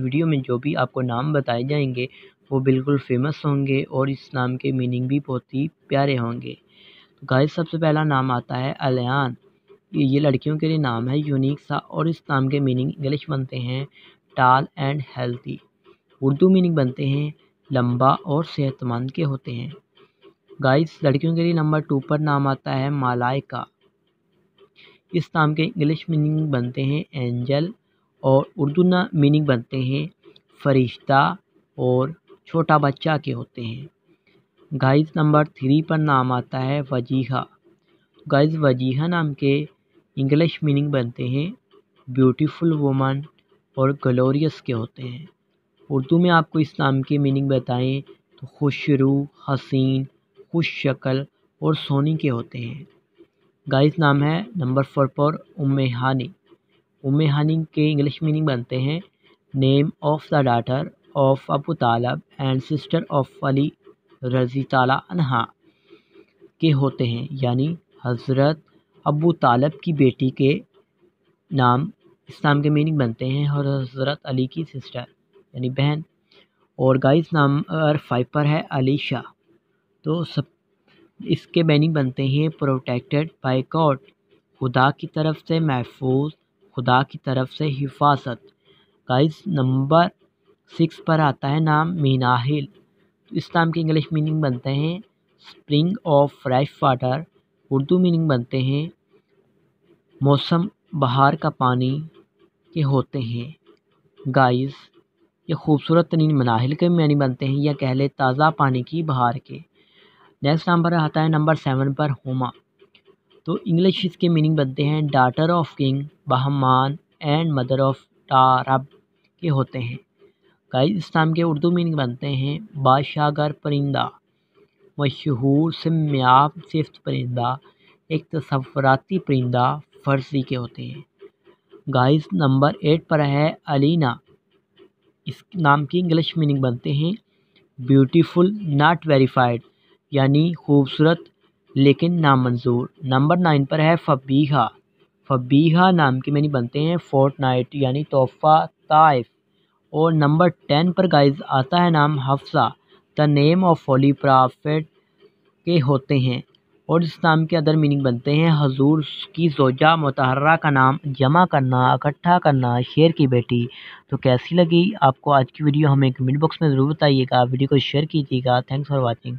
Video में जो भी आपको नाम बताए जाएंगे वो बिल्कुल फेमस होंगे और इस नाम के मीनिंग भी बहुत ही प्यारे होंगे। तो गाइस सबसे पहला नाम आता है अलियान। ये लड़कियों के लिए नाम है यूनिक सा और इस नाम के मीनिंग इंग्लिश बनते हैं टाल एंड हेल्थी। उर्दू मीनिंग बनते हैं लंबा और सेहतमंद के होते हैं। गाइस लड़कियों के लिए नंबर 2 पर नाम आता है मलाइका। इस नाम के इंग्लिश मीनिंग बनते हैं एंजल और उर्दू मीनिंग बनते हैं फरिश्ता और छोटा बच्चा के होते हैं। गाइस नंबर 3 पर नाम आता है वजीहा। गाइस वजीहा नाम के इंग्लिश मीनिंग बनते हैं ब्यूटीफुल वुमन और ग्लोरियस के होते हैं। उर्दू में आपको इस नाम की मीनिंग बताएं तो खुशरू, हसीन, खुश शक्ल और सोनी के होते हैं। गाइस नाम है नंबर 4 पर उम्मे हानी। उम्मे हानी के इंग्लिश मीनिंग बनते हैं name of the daughter of Abu Talib and sister of Ali रज़ी ताला अन्हा के होते हैं, यानी हज़रत अबू तालब की बेटी के नाम इस नाम के मीनिंग बनते हैं और हज़रत अली की सिस्टर यानी बहन। और गाइस नंबर 5 पर है अलीशा। तो सब इसके मीनिंग बनते हैं प्रोटेक्टेड बाय गॉड, खुदा की तरफ से महफूज, खुदा की तरफ से हिफाजत। गाइस नंबर 6 पर आता है नाम मीनाहिल। इस नाम के इंग्लिश मीनिंग बनते हैं spring of fresh water. Urdu meaning बनते हैं मौसम बहार का पानी के होते हैं। गाइस ये खूबसूरत तरीन मनाहिल के मानी बनते हैं या कह ले ताज़ा पानी की बहार के। नेक्स्ट नंबर आता है नंबर 7 पर हुमा। तो इंग्लिश इसके मीनिंग बनते हैं daughter of king Bahman and mother of टारब के होते हैं। गाइस इस नाम के उर्दू मीनिंग बनते हैं बादशाहगर परिंदा, मशहूर सिम्याब सिफ्त परिंदा, एक तसव्वुराती परिंदा फर्सी के होते हैं। गाइस नंबर 8 पर है अलीना। इस नाम की इंग्लिश मीनिंग बनते हैं ब्यूटीफुल नॉट वेरीफाइड, यानी खूबसूरत लेकिन नामंजूर। नंबर 9 पर है फबीहा। फबीहा नाम के मीनिंग बनते हैं फोर्टनाइट यानी तोहफा ताइफ। और नंबर 10 पर गाइस आता है नाम Hafsa, the name of holy prophet के होते हैं। और इस नाम के अदर मीनिंग बनते हैं हजूर की ज़ौजा मुतहर्रा का नाम जमा करना, इकट्ठा करना, शेर की बेटी। तो कैसी लगी आपको आज की वीडियो हमें कमेंट बॉक्स में ज़रूर बताइएगा। वीडियो को शेयर कीजिएगा। Thanks for watching.